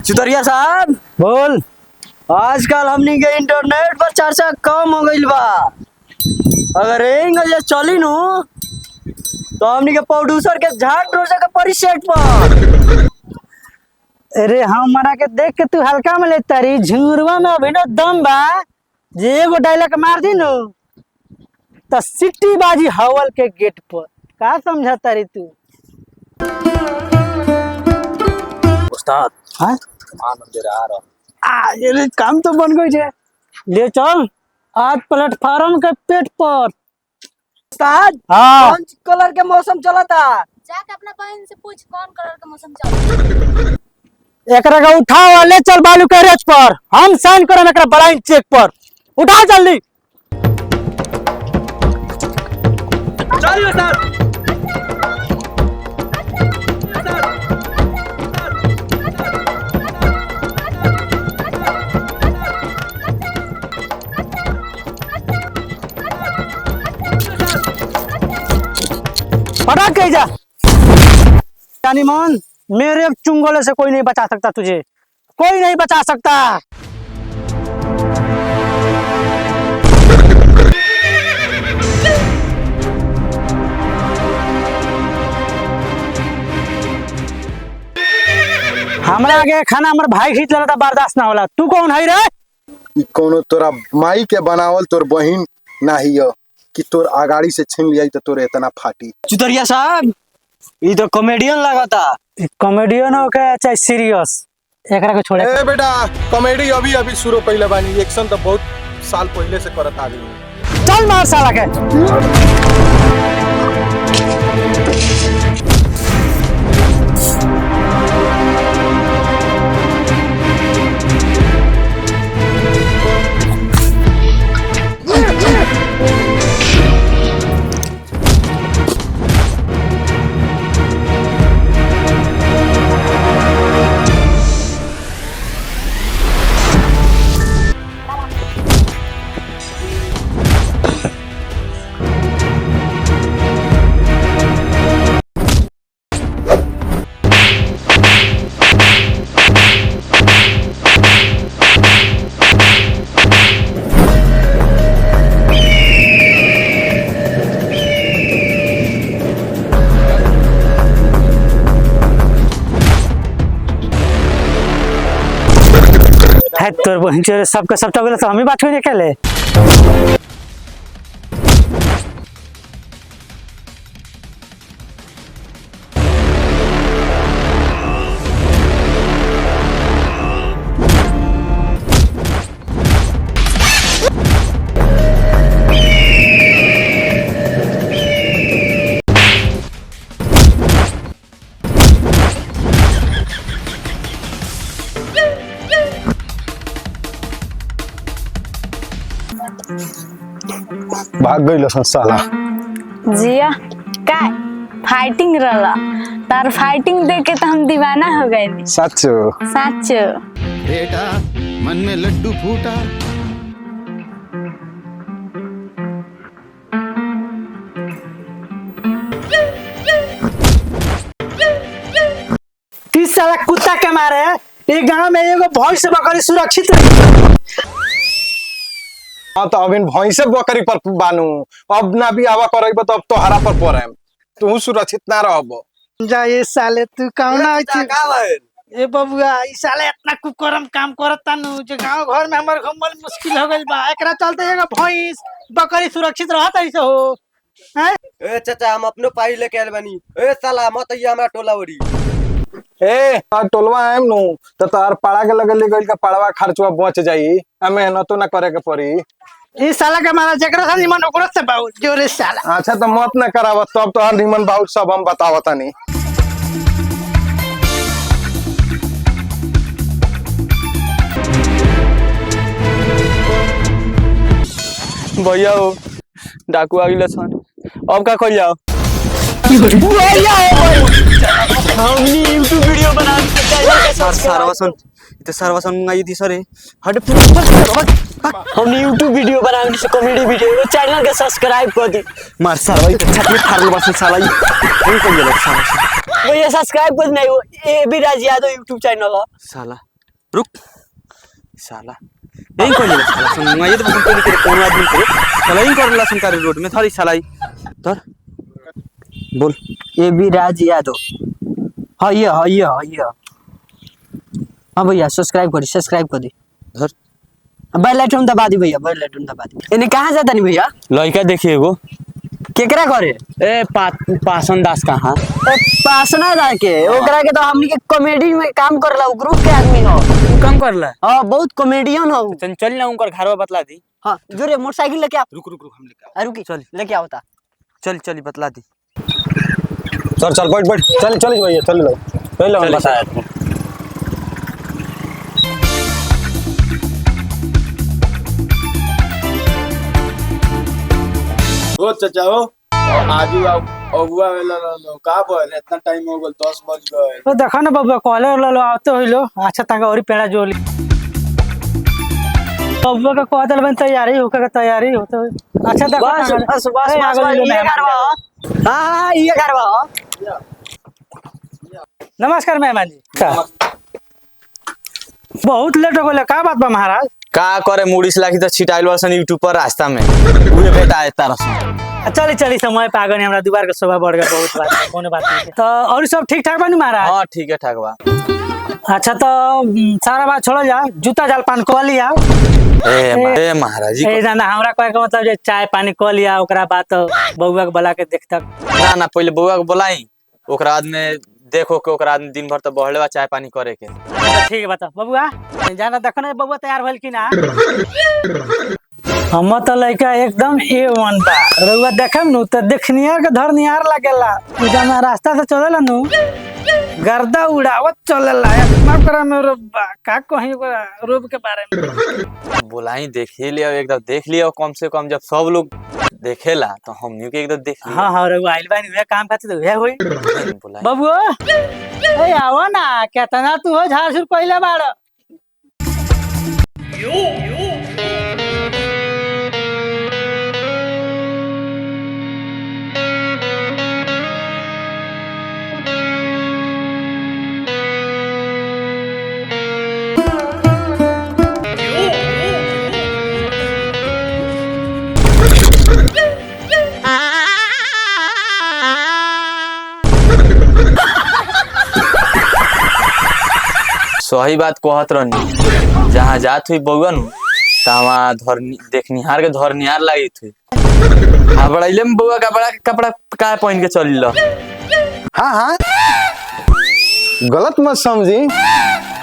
चुतरिया साहब बोल। आजकल हमनी के इंटरनेट पर चर्चा कम हो गईल बा। अगर ये चली नु तो हमनी के प्रोड्यूसर के झाट रोजे के पड़ी सेट पर। अरे हमारा के देख के तू हल्का में लेता रही झुरवा में अभी ना दम बा। जे एगो डायलॉग मार दी नु तो सिटी बाजी हवल के गेट पर। का समझाता रही तू? उस्ताद हाँ मंदिर आ रहा। ये काम तो बन गई है। ले चल आज प्लेटफार्म के पेट पर। उस्ताद हाँ कौन कलर के मौसम चला था? जाके अपना बहन से पूछ कौन कलर का मौसम चल। एकरा का उठाओ ले चल बालू के रेत पर। हम साइन करम एकरा ब्लाइंड चेक पर। उठा जल्दी। चलिए सर। पटाक के जा। जानी मान मेरे चुंगले से कोई नहीं बचा सकता तुझे। कोई नहीं बचा सकता। हमारे आगे खाना हमारे भाई खींच लेना था बर्दाश्त ना होला। तू कौन है रे? कोनो तोरा माई के बनावल तोर बहिन नाही है कि तोर आगाड़ी से छीन लिया तो तोरे इतना फाटी। चुतरिया साहब ये तो कॉमेडियन लगा था। कॉमेडियन हो के चाहे सीरियस एकरा को छोड़े। ए बेटा कॉमेडी अभी अभी शुरू पहले बानी। एक्शन तो बहुत साल पहले से करत आ गई। चल मार साला के। है तोर बहन चोरे सबका सब टगले तो हम ही बात नहीं खेले। भाग गई सन साला। जिया का फाइटिंग रहला। तार फाइटिंग देख के तो हम दीवाना हो गए। सच सच बेटा मन में लड्डू फूटा। तीस साला कुत्ता के मारे ये गांव में एगो भैंस बकरी सुरक्षित रही। हाँ तो अभी भैंसे बकरी पर बानू। अब ना भी आवा करब तो अब तो हरा पर पड़े तू सुरक्षित ना रहब। जा ये साले तू कौन है? का भाई ए बबुआ ई साले इतना कुकरम काम करता नु जे गांव घर में हमर घुमल मुश्किल हो गइल बा। एकरा चलते एगो भैंस बकरी सुरक्षित रहत ऐसे हो हैं? ए चाचा हम अपनो पाई लेके आइल बानी। ए साला मत ये हमरा टोला ओरी। ए टोलवा आएम नु तो तार पाड़ा के लगल गइल का पाड़वा खर्चवा बच जाई। मेहनतो ना करे के पड़ी। ई साला के मारा जकरा से निमन ओकरा से बाऊ जोरे साला। अच्छा तो मत ना करावत तब तो हर निमन बहुत सब हम बतावतानी। भैया हो डाकू आ गइल सन। अब का कर जाओ? हमनी YouTube वीडियो बना सरवासन इते सरवासन मंगाई थी सर हट हमनी YouTube वीडियो बनाने से कॉमेडी वीडियो चैनल के सब्सक्राइब कर दी मार सरवा इते छत में फाड़ बस साला ये कोन गेल साला भैया सब्सक्राइब कर नहीं हो ए भी राज यादव YouTube चैनल साला रुक साला यही कर ले साला सुन ये तो बस तेरे तेरे कौन आदमी करे साला यही कर लसन कर रोड में थारी साला धर बोल ये भी राज यादव हाँ ये हाँ भैया सब्सक्राइब कर दी धर बेल आइकन दबा दी भैया बेल आइकन दबा दी इन्हें कहाँ जाता नहीं भैया लड़का देखिए एगो केकरा करे ए पासन दास कहाँ पासना जाके ओकरा के तो हमनी के कॉमेडी में काम करला ग्रुप के आदमी हो कम कर ला हां बहुत कॉमेडियन हो चल ना उनकर घरवा बतला दी हां जोरे मोटरसाइकिल लेके आ रुक हम लेके रुकी चल लेके आओ ता चल बतला दी चल बैठ चल भैया चल लो पहले हम बताया था ओ चाचा हो आजू अगुआ वेला लो का बोल इतना टाइम हो गल 10 बज गए तो देखो ना बबुआ कॉलर लो आते होइलो अच्छा ताका और पेड़ा जोली बबुआ का कहतल बन तैयारी होके तैयारी होते अच्छा देखो बस ये करवा हां ये करवा नमस्कार मेहमान जी बहुत लेट हो गले का बात बा महाराज का करे मुड़ी से लाखी तो छिटाइल वर्सन यूट्यूब पर रास्ता में उहे बेटा है तारा चली समय पागल हमरा दुबार के शोभा बढ़ गया बहुत बात कोनो बात नहीं तो और सब ठीक ठाक बानी महाराज हां ठीक है ठाक बा अच्छा तो सारा बात छोड़ो जा जूता जाल पान को लिया ए महाराज जी ए जाना हमरा कहे के मतलब जे चाय पानी को लिया ओकरा बात बउआ के बुला के देखतक ना पहले बउआ के बुलाई ओकरा बाद में देखो के ओकरा दिन दिन भर तो बहलेवा चाय पानी करे के ठीक है बता बबुआ जाना देखो ना बबुआ तैयार भेल कि ना हम तो लइका एकदम A1 बा रउआ देखम नु त देखनियार के धरनियार लागेला जब रास्ता से चलेला नु गर्दा उड़ावत चलेला माफ करा में का कहीं रूप के बारे में बुलाई देखिए लिया एकदम देख लिया कम से कम जब सब लोग देखेला तो हमनी के एकदम देख लिया हां रउआ आइल बानी वे काम खातिर तो वे होई बुलाई बबुआ ए आवा ना केतना तू हो झारसुर पहिला बाड़ सही बात कहत रहनी जहाँ जात हुई बउआ नु तहाँ धरनी देखनिहार के धरनिहार लगी थी हबड़ाइले में बउआ कपड़ा का पहन के चली लो हाँ गलत मत समझी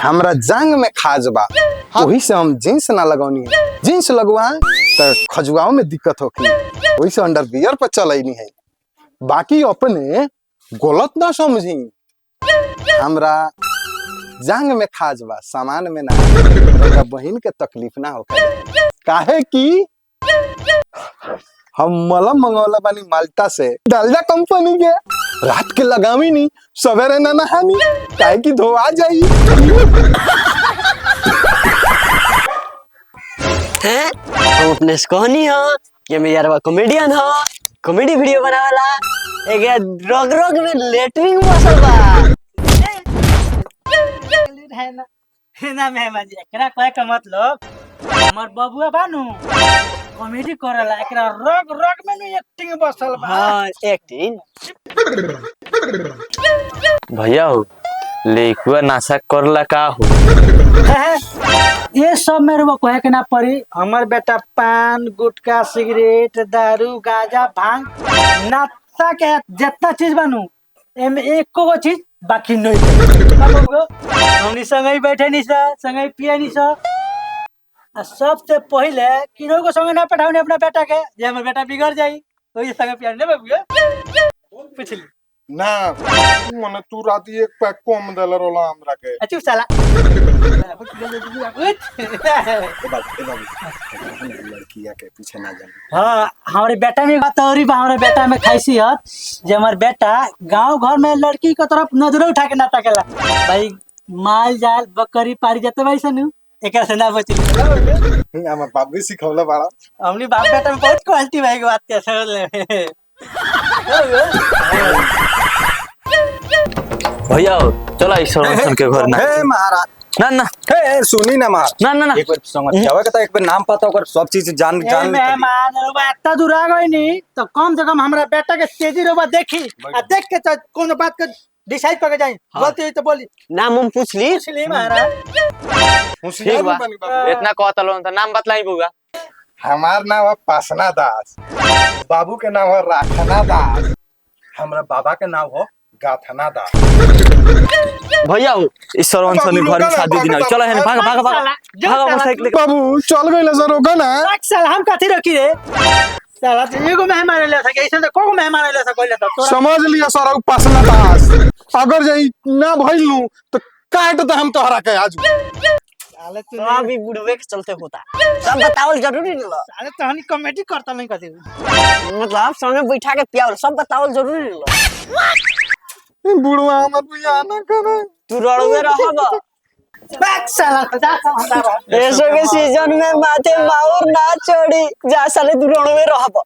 हमरा जंग में खाज बा वही से हम जींस ना लगौनी जींस लगवा तो खजुआओं में दिक्कत होगी वही से अंडरवियर पर चलैनी है बाकी अपने गलत ना समझी हमरा जंग में खाज बा सामान में ना बहन के तकलीफ ना होखे काहे कि हम मलम मंगौला बानी माल्टा से डालडा कंपनी के रात के लगावी नहीं सवेरे ना नहानी काहे कि धोआ जाई हैं हम अपने से कहनी हो कि मैं यार कॉमेडियन हो कॉमेडी वीडियो बनावाला एक रोग में लेटरिंग बसल बा है ना मेहमान जी एकरा कहे का मतलब हमर बबुआ बानू कॉमेडी करला एकरा रोग में नु एक्टिंग बसल बा हां एक्टिंग भैया हो लेकुआ नाशक करला का हो ये सब मेरे को कहे के ना पड़ी हमर बेटा पान गुटखा सिगरेट दारू गांजा भांग नाश्ता के जितना चीज बनू एमे एको गो चीज बाकी नहीं हमनी संगे बैठे नहीं सा संगे पिए नहीं सा सबसे पहले किनो को संगे ना पठाउने अपना बेटा के जे हमर बेटा बिगड़ जाई तो ये संगे पिए नहीं बाबू पूछली ना मने तू रात एक पैक कम देला रोला हमरा के अच्छा साला लड़किया के पीछे ना जानी हाँ हमारे बेटा में बात और हमारे बेटा में खाइसी हत जे हमारे बेटा गांव घर में लड़की के तरफ नजर उठा के ना ताकेला भाई माल जाल बकरी पारी जाते भाई सनु एकरा से ना बची हमर बाप भी सिखौला बाड़ा हमनी बाप बेटा में बहुत क्वालिटी भाई के बात के समझ ले भैया हो चला इस के घर ना हे महाराज ना ना हे सुनी ना मार ना ना ना एक बार संगत जावे के त एक बार नाम पता ओकर सब चीज जान ए जान मेहमान रउआ इतना दूर आ गई नी तो कम से कम हमरा बेटा के तेजी रउआ देखी आ देख के तो कोनो बात के डिसाइड करके जाई गलती हुई तो बोली नाम हम पूछ ली पूछ ली महाराज ठीक बा इतना कहतलो त नाम बतलाई बुआ हमार नाम है पासना दास, बाबू के नाम है राखना दास, हमरा बाबा के नाम हो गाथना दास। भैया हो इस सरवन सनी घर में शादी दिन चलो है भाग भाग भाग भाग मोटरसाइकिल बाबू चल गइल सर होगा ना। एक साल हम कथी रखी रे साला तो एगो मेहमान ले सके ऐसे तो कोगो मेहमान ले सके तो तोरा समझ लिया सर पासना दास, अगर जाई ना भइलू तो काट दे हम तोहरा के आज। साले तू अभी बुढ़वे के चलते होता सब बतावल जरूरी नहीं साले तो हनी कॉमेडी करता नहीं कथी मतलब संगे बैठा के पियावल सब बतावल जरूरी नहीं बुढ़वा हमर बियाह ना करे। तू रड़वे रहब बैक साला ऐसो के सीजन में माथे माउर ना चढ़ी जा साले तू रड़वे रहब